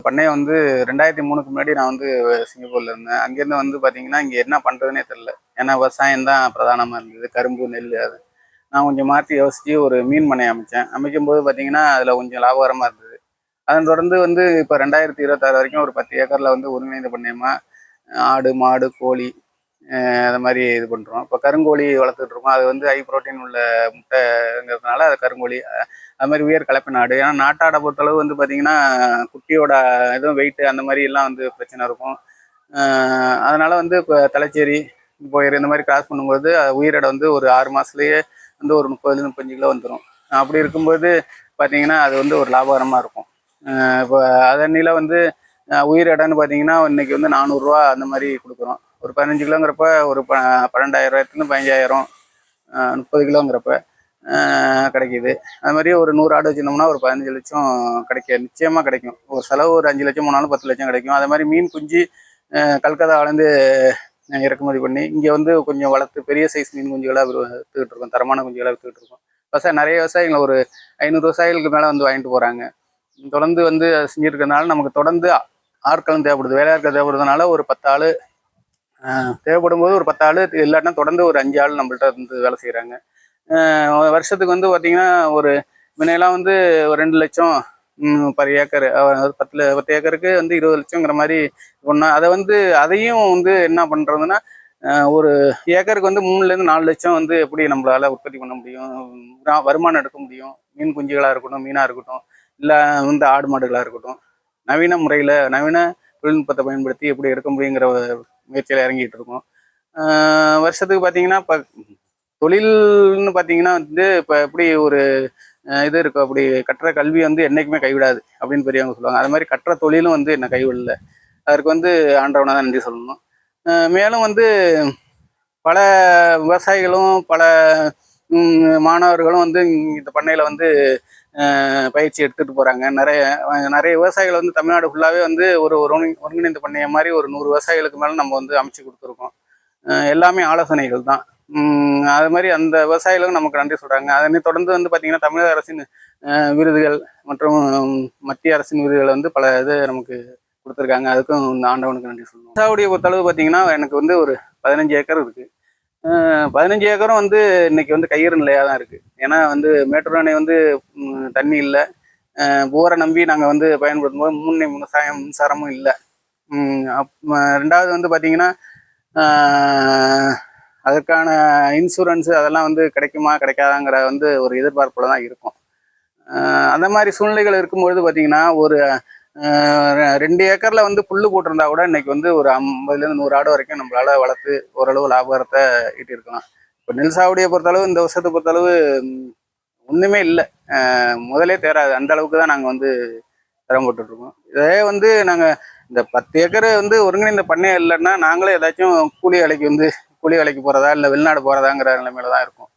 பண்ணைய வந்து 2003க்கு முன்னாடி நான் வந்து சிங்கப்பூர்ல இருந்தேன். அங்கேருந்து வந்து பார்த்தீங்கன்னா, இங்க என்ன பண்றதுன்னே தெரியல. ஏன்னா விவசாயம் தான் பிரதானமா இருந்தது. கரும்பு, நெல் அது. நான் கொஞ்சம் மாத்தி யோசிச்சு ஒரு மீன் பண்ணை அமைச்சேன். அமைக்கும்போது பார்த்தீங்கன்னா, அதுல கொஞ்சம் லாபகரமா இருந்தது. அதன் தொடர்ந்து வந்து இப்ப 2026 வரைக்கும் ஒரு 10 ஏக்கர்ல வந்து ஒருங்கிணைந்த பண்ணையமா ஆடு, மாடு, கோழி அது மாரி இது பண்றோம். இப்ப கருங்கோழி வளர்த்துட்டு இருக்கோம். அது வந்து ஹை புரோட்டீன் உள்ள முட்டைங்கிறதுனால அது கருங்கோழி. அது மாதிரி உயர் கலப்பு நாடு. ஏன்னா நாட்டாடை பொறுத்தளவு வந்து பார்த்தீங்கன்னா, குட்டியோட எதுவும் வெயிட் அந்த மாதிரி எல்லாம் வந்து பிரச்சனை இருக்கும். அதனால வந்து இப்போ தலைச்சேரி, போயிரு இந்த மாதிரி கிராஸ் பண்ணும்போது உயிர் எடை வந்து ஒரு 6 மாசத்துலயே வந்து ஒரு 30 35 கிலோ வந்துடும். அப்படி இருக்கும்போது பார்த்தீங்கன்னா, அது வந்து ஒரு லாபகரமாக இருக்கும். இப்போ அதன்னில வந்து உயிர் எடைன்னு பார்த்தீங்கன்னா, இன்னைக்கு வந்து 400 ரூபா அந்த மாதிரி கொடுக்குறோம். ஒரு 15 கிலோங்கிறப்ப ஒரு 12,000 15,000 30 கிலோங்கிறப்ப கிடைக்கிது. அது மாதிரி ஒரு 100 ஆடு வச்சுருந்தோம்னா ஒரு 15 லட்சம் நிச்சயமாக கிடைக்கும். ஒரு செலவு ஒரு 5 லட்சம் போனாலும் 10 லட்சம் கிடைக்கும். அதே மாதிரி மீன் குஞ்சு கல்கத்தாவிலேருந்து இறக்குமதி பண்ணி இங்கே வந்து கொஞ்சம் வளர்த்து பெரிய சைஸ் மீன் குஞ்சுகளாக விற்றுக்கிட்டு இருக்கோம். தரமான குஞ்சுகளாக விற்றுக்கிட்டு இருக்கோம். நிறைய விவசாயிகள் ஒரு 500 விவசாயிகளுக்கு மேலே வந்து வாங்கிட்டு போகிறாங்க. தொடர்ந்து வந்து செஞ்சுருக்கிறதுனால நமக்கு தொடர்ந்து ஆட்களும் தேவைப்படுது. வேலையாட்கள் தேவைப்படுறதுனால ஒரு 10 ஆள் தேவைப்படும் போது ஒரு 10 ஆள், இல்லாட்டினா தொடர்ந்து ஒரு 5 ஆள் நம்மள்ட்ட வந்து வேலை செய்கிறாங்க. வருஷத்துக்கு வந்து பார்த்தீங்கன்னா, ஒரு முன்னையெல்லாம் வந்து ஒரு 2 லட்சம் பர் ஏக்கர், 10 ஏக்கருக்கு வந்து 20 லட்சங்கிற மாதிரி ஒன்றா. அதை வந்து அதையும் வந்து என்ன பண்ணுறதுன்னா, ஒரு ஏக்கருக்கு வந்து 3லேருந்து 4 லட்சம் வந்து எப்படி நம்மளால உற்பத்தி பண்ண முடியும், வருமானம் எடுக்க முடியும். மீன் குஞ்சுகளாக இருக்கட்டும், மீனாக இருக்கட்டும், இல்லை வந்து ஆடு மாடுகளாக இருக்கட்டும், நவீன முறையில் நவீன தொழில்நுட்பத்தை பயன்படுத்தி எப்படி எடுக்க முடியுங்கிற முயற்சியில் இறங்கிட்டு இருக்கோம். வருஷத்துக்கு பார்த்தீங்கன்னா, இப்போ தொழில்னு பார்த்தீங்கன்னா வந்து இப்போ எப்படி ஒரு இது இருக்கும், அப்படி கற்ற கல்வி வந்து என்றைக்குமே கைவிடாது அப்படின்னு பெரியவங்க சொல்லுவாங்க. அது மாதிரி கற்ற தொழிலும் வந்து என்ன கைவிடல. அதற்கு வந்து ஆண்டவனை தான் நன்றி சொல்லணும். மேலும் வந்து பல விவசாயிகளும் பல மாணவர்களும் வந்து இந்த பண்ணையில் வந்து பயிற்சி எடுத்துகிட்டு போகிறாங்க. நிறைய விவசாயிகள் வந்து தமிழ்நாடு ஃபுல்லாகவே வந்து ஒரு ஒருங்கிணைந்த பண்ணைய மாதிரி ஒரு 100 விவசாயிகளுக்கு மேலே நம்ம வந்து அமைச்சு கொடுத்துருக்கோம். எல்லாமே ஆலோசனைகள் தான். அது மாதிரி அந்த விவசாயிகளும் நமக்கு நன்றி சொல்கிறாங்க. அதனை தொடர்ந்து வந்து பார்த்திங்கன்னா, தமிழக அரசின் விருதுகள் மற்றும் மத்திய அரசின் விருதுகள் வந்து பல இது நமக்கு கொடுத்துருக்காங்க. அதுக்கும் இந்த ஆண்டவனுக்கு நன்றி சொல்லணும். விவசாயிய பொறுத்தளவு பார்த்திங்கன்னா, எனக்கு வந்து ஒரு 15 ஏக்கர் இருக்குது. 15 ஏக்கரும் வந்து இன்னைக்கு வந்து கையிறு நிலையாக தான் இருக்குது. ஏன்னா வந்து மேட்டூர் அணை வந்து தண்ணி இல்லை. போரை நம்பி நாங்கள் வந்து பயன்படுத்தும் போது மின்சாரமும் இல்லை. ரெண்டாவது வந்து பார்த்திங்கன்னா, அதற்கான இன்சூரன்ஸு அதெல்லாம் வந்து கிடைக்குமா கிடைக்காதாங்கிற வந்து ஒரு எதிர்பார்ப்பில் தான் இருக்கும். அந்த மாதிரி சூழ்நிலைகள் இருக்கும்பொழுது பார்த்திங்கன்னா, ஒரு 2 ஏக்கரில் வந்து புல்லு போட்டிருந்தா கூட இன்னைக்கு வந்து ஒரு 50லேருந்து 100 ஆடு வரைக்கும் நம்மளால வளர்த்து ஓரளவு லாபகரத்தை ஈட்டியிருக்கலாம். இப்போ நெல் சாகுடியை பொறுத்தளவு இந்த வருஷத்தை பொறுத்தளவு ஒன்றுமே இல்லை. முதலே தேராது, அந்த அளவுக்கு தான் நாங்கள் வந்து சிரமப்பட்டுருக்கோம். இதே வந்து நாங்கள் இந்த 10 ஏக்கர் வந்து ஒருங்கிணைந்த பண்ணையம் இல்லைன்னா நாங்களே ஏதாச்சும் கூலி வேலைக்கு போகிறதா இல்லை வெளிநாடு போகிறதாங்கிற நிலைமையில தான் இருக்கும்.